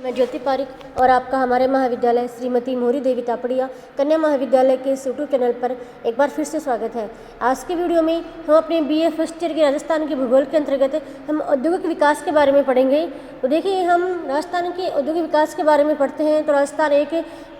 मैं ज्योति पारिक और आपका हमारे महाविद्यालय श्रीमती मोहरी देवी तापड़िया कन्या महाविद्यालय के यूट्यूब चैनल पर एक बार फिर से स्वागत है। आज की वीडियो में हम अपने बीए फर्स्ट ईयर के राजस्थान के भूगोल के अंतर्गत हम औद्योगिक विकास के बारे में पढ़ेंगे। तो देखिए, हम राजस्थान के औद्योगिक विकास के बारे में पढ़ते हैं तो राजस्थान एक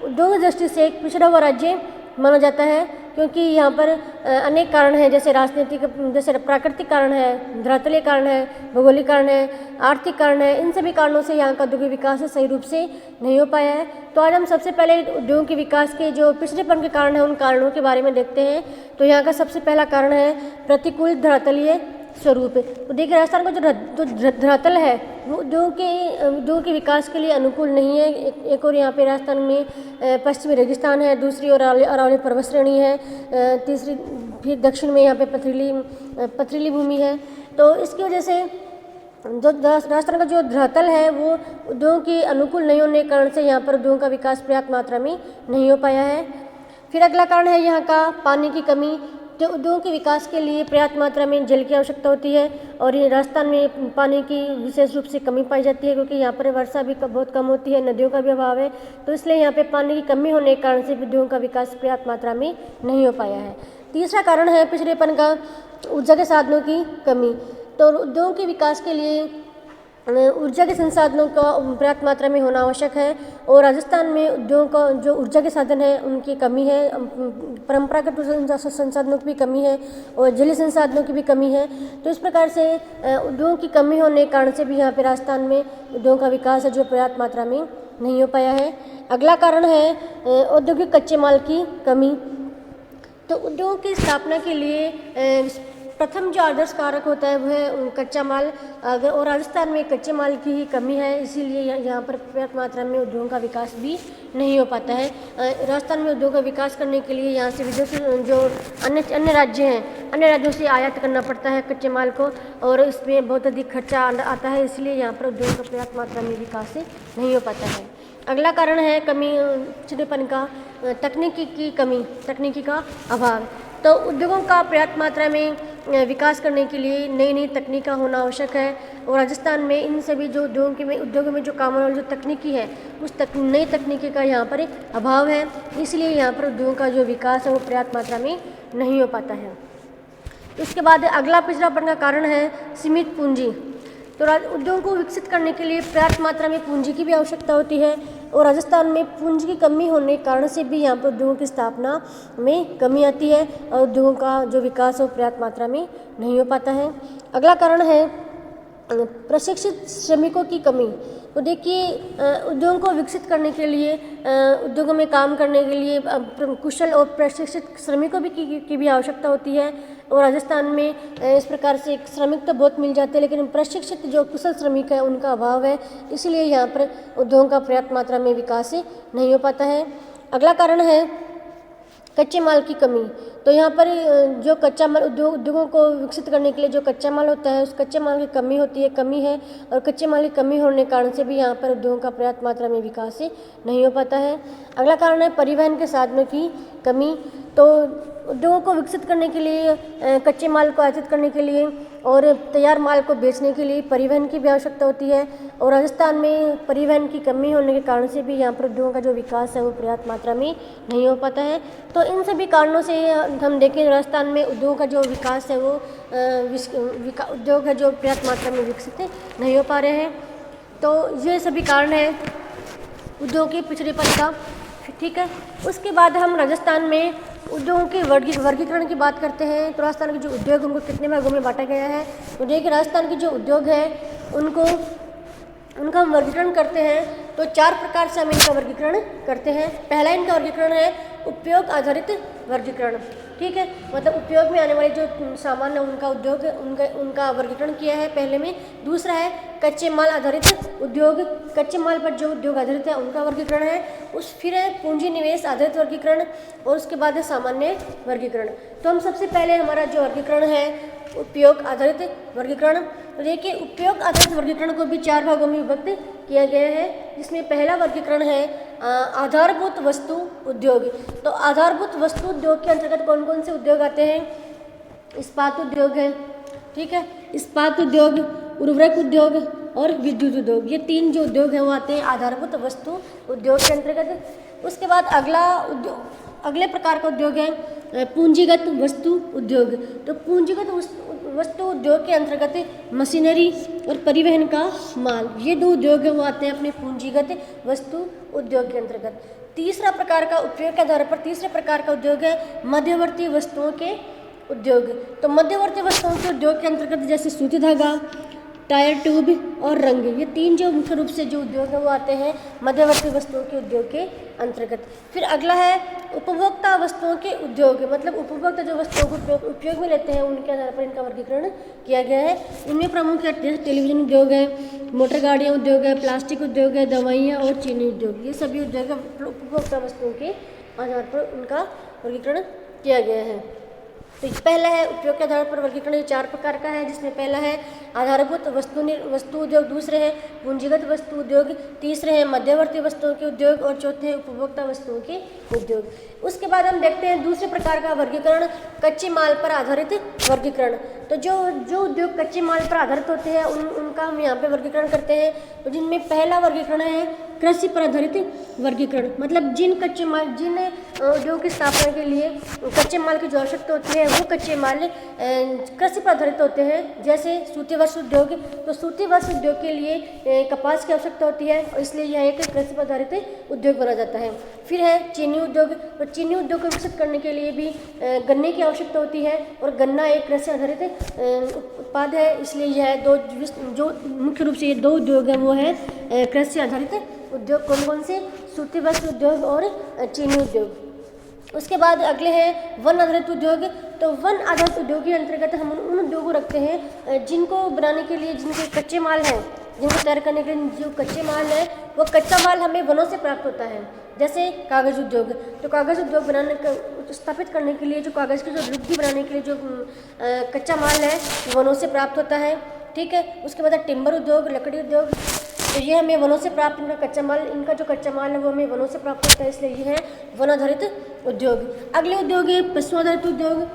उद्योग दृष्टि से एक पिछड़ा हुआ राज्य माना जाता है, क्योंकि यहाँ पर अनेक कारण हैं, जैसे राजनीतिक, जैसे प्राकृतिक कारण है, धरातलीय कारण है, भौगोलिक कारण है, आर्थिक कारण है। इन सभी कारणों से यहाँ का औद्योगिक विकास सही रूप से नहीं हो पाया है। तो आज हम सबसे पहले उद्योग के विकास के जो पिछड़ेपन के कारण हैं उन कारणों के बारे में देखते हैं। तो यहाँ का सबसे पहला कारण है प्रतिकूल धरातलीय स्वरूप। तो देखिए, राजस्थान का जो धरातल है वो उद्योग के विकास के लिए अनुकूल नहीं है। एक और यहाँ पे राजस्थान में पश्चिमी रेगिस्तान है, दूसरी ओर अरावली पर्वत श्रेणी है, तीसरी फिर दक्षिण में यहाँ पे पथरीली भूमि है। तो इसकी वजह से जो राजस्थान का जो धरातल है वो उद्योग के अनुकूल नहीं होने के कारण से यहाँ पर उद्योग का विकास पर्याप्त मात्रा में नहीं हो पाया है। फिर अगला कारण है यहाँ का पानी की कमी। जो उद्योग के विकास के लिए पर्याप्त मात्रा में जल की आवश्यकता होती है और ये राजस्थान में पानी की विशेष रूप से कमी पाई जाती है, क्योंकि यहाँ पर वर्षा भी बहुत कम होती है, नदियों का भी अभाव है। तो इसलिए यहाँ पे पानी की कमी होने के कारण से उद्योग का विकास पर्याप्त मात्रा में नहीं हो पाया है। तीसरा कारण है पिछड़ेपन का ऊर्जा के साधनों की कमी। तो उद्योग के विकास के लिए ऊर्जा के संसाधनों का पर्याप्त मात्रा में होना आवश्यक है और राजस्थान में उद्योग का जो ऊर्जा के साधन है उनकी कमी है। परंपरागत संसाधनों की भी कमी है और जलीय संसाधनों की भी कमी है। तो इस प्रकार से उद्योग की कमी होने के कारण से भी यहाँ पे राजस्थान में उद्योग का विकास है जो पर्याप्त मात्रा में नहीं हो पाया है। अगला कारण है औद्योगिक कच्चे माल की कमी। तो उद्योग की स्थापना के लिए प्रथम जो आदर्श कारक होता है वह है कच्चा माल। अगर और राजस्थान में कच्चे माल की ही कमी है, इसीलिए यहाँ पर पर्याप्त मात्रा में उद्योगों का विकास भी नहीं हो पाता है। राजस्थान में उद्योग का विकास करने के लिए यहाँ से विदेशी जो अन्य राज्य हैं, अन्य राज्यों से आयात करना पड़ता है कच्चे माल को और इसमें बहुत अधिक खर्चा आता है, इसलिए यहाँ पर उद्योग का पर्याप्त मात्रा में विकास नहीं हो पाता है। अगला कारण है पिछड़ेपन का तकनीकी की कमी, तकनीकी का अभाव। तो उद्योगों का पर्याप्त मात्रा में विकास करने के लिए नई नई तकनीक का होना आवश्यक है और राजस्थान में इन सभी जो उद्योगों में जो काम वाली जो तकनीकी है उस नई तकनीकी का यहाँ पर अभाव है, इसलिए यहाँ पर उद्योगों का जो विकास है वो पर्याप्त मात्रा में नहीं हो पाता है। इसके बाद अगला पिछड़ापन का कारण है सीमित पूंजी। तो उद्योगों को विकसित करने के लिए पर्याप्त मात्रा में पूंजी की भी आवश्यकता होती है और राजस्थान में पूंजी की कमी होने के कारण से भी यहाँ पर उद्योगों की स्थापना में कमी आती है और उद्योगों का जो विकास है वो पर्याप्त मात्रा में नहीं हो पाता है। अगला कारण है प्रशिक्षित श्रमिकों की कमी। तो देखिए, उद्योगों को विकसित करने के लिए, उद्योगों में काम करने के लिए कुशल और प्रशिक्षित श्रमिकों की भी आवश्यकता होती है और राजस्थान में इस प्रकार से श्रमिक तो बहुत मिल जाते हैं, लेकिन प्रशिक्षित जो कुशल श्रमिक है उनका अभाव है, इसलिए यहाँ पर उद्योगों का पर्याप्त मात्रा में विकास नहीं हो पाता है। अगला कारण है कच्चे माल की कमी। तो यहाँ पर जो कच्चा माल उद्योगों को विकसित करने के लिए जो कच्चा माल होता है उस कच्चे माल की कमी है और कच्चे माल की कमी होने के कारण से भी यहाँ पर उद्योगों का पर्याप्त मात्रा में विकास नहीं हो पाता है। अगला कारण है परिवहन के साधनों की कमी। तो उद्योगों को विकसित करने के लिए, कच्चे माल को आयातित करने के लिए और तैयार माल को बेचने के लिए परिवहन की भी आवश्यकता होती है और राजस्थान में परिवहन की कमी होने के कारण से भी यहाँ पर उद्योगों का जो विकास है वो पर्याप्त मात्रा में नहीं हो पाता है। तो इन सभी कारणों से हम देखें राजस्थान में उद्योग का जो विकास है वो उद्योग है जो पर्याप्त मात्रा में विकसित नहीं हो पा रहे हैं। तो ये सभी कारण है उद्योग के पिछड़ेपन का, ठीक है। उसके बाद हम राजस्थान में उद्योगों के वर्गीकरण की बात करते हैं। तो राजस्थान के जो उद्योग उनको कितने भागों में बांटा गया है। तो देखिए, राजस्थान के जो उद्योग है उनका हम वर्गीकरण करते हैं। तो 4 प्रकार से हम इनका वर्गीकरण करते हैं। पहला इनका वर्गीकरण है उपयोग आधारित वर्गीकरण, ठीक है। मतलब उपयोग में आने वाले जो सामान है उनका वर्गीकरण किया है पहले में। दूसरा है कच्चे माल आधारित उद्योग, कच्चे माल पर जो उद्योग आधारित है उनका वर्गीकरण है। फिर है पूंजी निवेश आधारित वर्गीकरण और उसके बाद है सामान्य वर्गीकरण। तो हम सबसे पहले हमारा जो वर्गीकरण है उपयोग आधारित वर्गीकरण। तो देखिए, उपयोग आधारित वर्गीकरण को भी 4 भागों में विभक्त किया गया है, जिसमें पहला वर्गीकरण है आधारभूत वस्तु उद्योग। तो आधारभूत वस्तु उद्योग के अंतर्गत कौन कौन से उद्योग आते हैं? इस्पात उद्योग है, ठीक है, इस्पात उद्योग, उर्वरक उद्योग, और विद्युत उद्योग। ये 3 जो उद्योग हैं वो आते हैं आधारभूत वस्तु उद्योग के अंतर्गत। उसके बाद अगले प्रकार का उद्योग है पूंजीगत वस्तु उद्योग। तो पूंजीगत वस्तु उद्योग के अंतर्गत मशीनरी और परिवहन का माल, ये 2 उद्योग है वो आते हैं अपने पूंजीगत वस्तु उद्योग के अंतर्गत। तीसरा प्रकार का उपयोग के आधार पर तीसरे प्रकार का उद्योग है मध्यवर्ती वस्तुओं के उद्योग। तो मध्यवर्ती वस्तुओं के उद्योग के अंतर्गत जैसे सूती धागा, टायर ट्यूब और रंग, ये 3 जो मुख्य रूप से जो उद्योग है वो आते हैं मध्यवर्ती वस्तुओं के उद्योग के अंतर्गत। फिर अगला है उपभोक्ता वस्तुओं के उद्योग, मतलब उपभोक्ता जो वस्तुओं को उपयोग में लेते हैं उनके आधार पर इनका वर्गीकरण किया गया है। इनमें प्रमुख है टेलीविजन उद्योग है, मोटर गाड़ियाँ उद्योग है, प्लास्टिक उद्योग है, दवाइयाँ और चीनी उद्योग, ये सभी उद्योग उपभोक्ता वस्तुओं के आधार पर उनका वर्गीकरण किया गया है। तो पहला है उपयोग के आधार पर वर्गीकरण, ये 4 प्रकार का है, जिसमें पहला है आधारभूत वस्तु उद्योग, दूसरे है पूंजीगत वस्तु उद्योग, तीसरे है मध्यवर्ती वस्तुओं के उद्योग और चौथे है उपभोक्ता वस्तुओं के उद्योग। उसके बाद हम देखते हैं दूसरे प्रकार का वर्गीकरण, कच्चे माल पर आधारित वर्गीकरण। तो जो उद्योग कच्चे माल पर आधारित होते हैं उनका हम यहाँ पे वर्गीकरण करते हैं। तो जिनमें पहला वर्गीकरण है कृषि पर आधारित वर्गीकरण, मतलब जिन उद्योग की स्थापना के लिए कच्चे माल की जो आवश्यकता होती है वो कच्चे माल कृषि पर आधारित होते हैं। जैसे सूती वस्त्र उद्योग, तो सूती वस्त्र उद्योग के लिए कपास की आवश्यकता होती है और इसलिए यह एक कृषि पर आधारित उद्योग बना जाता है। फिर है चीनी उद्योग, तो चीनी उद्योग को विकसित करने के लिए भी गन्ने की आवश्यकता होती है और गन्ना एक कृषि आधारित उत्पाद है, इसलिए यह जो मुख्य रूप से ये 2 उद्योग हैं वो है कृषि आधारित उद्योग। कौन कौन से? सूती वस्त्र उद्योग और चीनी उद्योग। उसके बाद अगले हैं वन आधारित उद्योग। तो वन आधारित उद्योग के अंतर्गत हम उन उद्योगों को रखते हैं जिनको बनाने के लिए जिनके कच्चे माल हैं, जिनको तैयार करने के लिए जो कच्चे माल है वो कच्चा माल हमें वनों से प्राप्त होता है। जैसे कागज़ उद्योग, तो कागज़ उद्योग स्थापित करने के लिए जो कागज़ की जो लुगदी बनाने के लिए जो कच्चा माल है वनों से प्राप्त होता है। ठीक है। उसके बाद टिम्बर उद्योग, लकड़ी उद्योग, तो ये हमें वनों से प्राप्त इनका जो कच्चा माल है वो हमें वनों से प्राप्त होता है, इसलिए ये है वन आधारित उद्योग। अगले उद्योग है पशु आधारित उद्योग।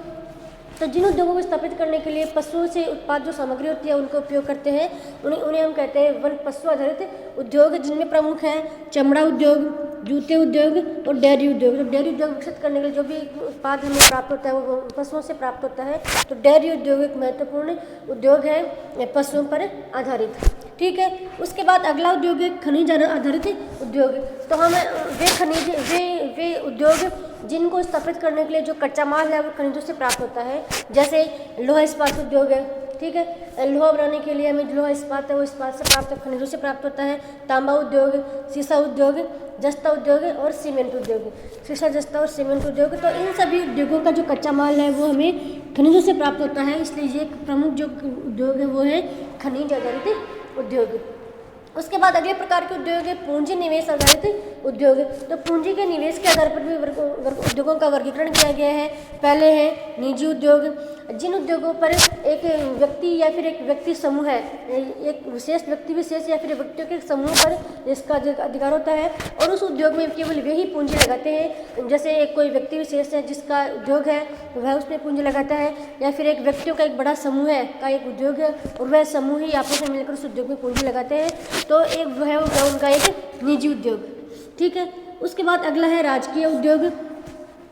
तो जिन उद्योगों को स्थापित करने के लिए पशुओं से उत्पाद जो सामग्री होती है उनका उपयोग करते हैं उन्हें हम कहते हैं वन पशु आधारित उद्योग, जिनमें प्रमुख हैं चमड़ा उद्योग, जूते उद्योग और डेयरी उद्योग। तो डेयरी उद्योग विकसित करने के लिए जो भी उत्पाद हमें प्राप्त होता है वो पशुओं से प्राप्त होता है। तो डेयरी उद्योग एक महत्वपूर्ण उद्योग है पशुओं पर आधारित। ठीक है। उसके बाद अगला उद्योग है खनिज आधारित उद्योग। तो हम वे उद्योग जिनको स्थापित करने के लिए जो कच्चा माल है वो खनिजों से प्राप्त होता है। जैसे लोहा इस्पात उद्योग है। ठीक है। लोहा बनाने के लिए हमें लोहा इस्पात है वो इस्पात से प्राप्त खनिजों से प्राप्त होता है। तांबा उद्योग, शीशा उद्योग, जस्ता उद्योग और सीमेंट उद्योग, शीशा, जस्ता और सीमेंट उद्योग। तो इन सभी उद्योगों का जो कच्चा माल है वो हमें खनिजों से प्राप्त होता है, इसलिए ये प्रमुख जो उद्योग है वो है खनिज आधारित उद्योग। उसके बाद अगले प्रकार के उद्योग है पूंजी निवेश आधारित उद्योग। तो पूंजी के निवेश के आधार पर भी उद्योगों का वर्गीकरण किया गया है। पहले है निजी उद्योग, जिन उद्योगों पर एक व्यक्ति या फिर एक व्यक्ति समूह है, एक विशेष व्यक्ति विशेष या फिर व्यक्तियों के समूह पर इसका अधिकार होता है और उस उद्योग में केवल वे ही पूंजी लगाते हैं। जैसे एक कोई व्यक्ति विशेष है जिसका उद्योग है वह उसमें पूंजी लगाता है, या फिर एक व्यक्तियों का एक बड़ा समूह है का एक उद्योग है और वह समूह ही आपस में मिलकर उस उद्योग में पूंजी लगाते हैं, तो एक वह है उनका एक निजी उद्योग। ठीक है। उसके बाद अगला है राजकीय उद्योग।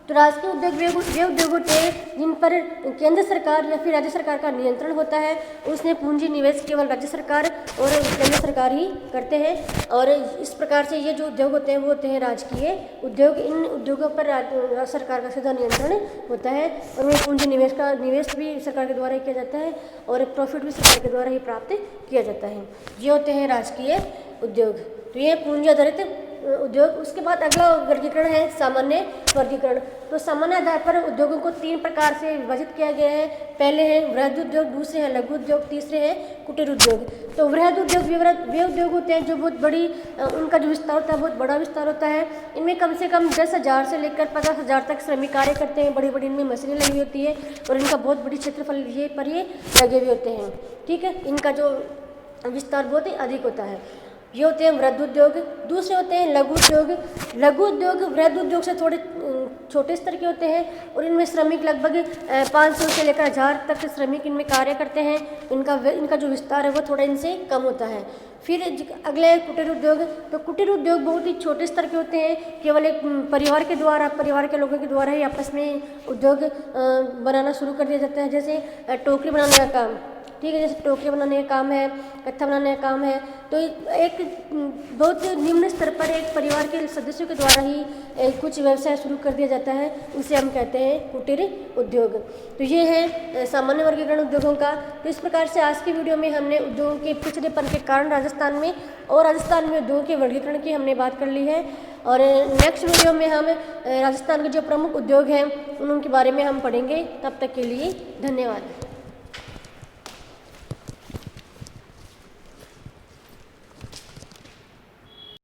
तो राजकीय उद्योग वे उद्योग होते हैं जिन पर केंद्र सरकार या फिर राज्य सरकार का नियंत्रण होता है। उसमें पूंजी निवेश केवल राज्य सरकार और केंद्र सरकार ही करते हैं और इस प्रकार से ये जो उद्योग होते हैं वो होते हैं राजकीय उद्योग। इन उद्योगों पर राज्य सरकार का सीधा नियंत्रण होता है और उनमें पूंजी निवेश भी सरकार के द्वारा ही किया जाता है और प्रॉफिट भी सरकार के द्वारा ही प्राप्त किया जाता है। ये होते हैं राजकीय उद्योग। तो ये पूंजी आधारित उद्योग। उसके बाद अगला वर्गीकरण है सामान्य वर्गीकरण। तो सामान्य आधार पर उद्योगों को 3 प्रकार से विभाजित किया गया है। पहले है वृहद उद्योग, दूसरे है लघु उद्योग, तीसरे है कुटीर उद्योग। तो वृहद उद्योग वे उद्योग होते हैं जो बहुत बड़ी उनका जो विस्तार होता है बहुत बड़ा विस्तार होता है। इनमें कम से कम 10,000 से लेकर 50,000 तक श्रमिक कार्य करते हैं। बड़ी बड़ी इनमें मशीनें लगी होती है और इनका बहुत बड़ी क्षेत्रफल ये लगे हुए होते हैं। ठीक है। इनका जो विस्तार बहुत ही अधिक होता है। ये होते हैं वृहद उद्योग। दूसरे होते हैं लघु उद्योग। लघु उद्योग वृहद उद्योग से थोड़े छोटे स्तर के होते हैं और इनमें श्रमिक लगभग 500 से लेकर 1000 तक श्रमिक इनमें कार्य करते हैं। इनका जो विस्तार है वो थोड़ा इनसे कम होता है। फिर अगले कुटीर उद्योग। तो कुटीर उद्योग बहुत ही छोटे स्तर के होते हैं, केवल एक परिवार के लोगों के द्वारा ही आपस में उद्योग बनाना शुरू कर दिया जाता है। जैसे टोकरी बनाने का काम, ठीक है, जैसे टोकरी बनाने का काम है, कत्था बनाने का काम है। तो एक बहुत निम्न स्तर पर एक परिवार के सदस्यों के द्वारा ही कुछ व्यवसाय शुरू कर दिया जाता है, उसे हम कहते हैं कुटीर उद्योग। तो ये है सामान्य वर्गीकरण उद्योगों का। तो इस प्रकार से आज की वीडियो में हमने उद्योगों के पिछड़ेपन के कारण राजस्थान में और राजस्थान में उद्योगों के वर्गीकरण की हमने बात कर ली है। और नेक्स्ट वीडियो में हम राजस्थान के जो प्रमुख उद्योग हैं उनके बारे में हम पढ़ेंगे। तब तक के लिए धन्यवाद।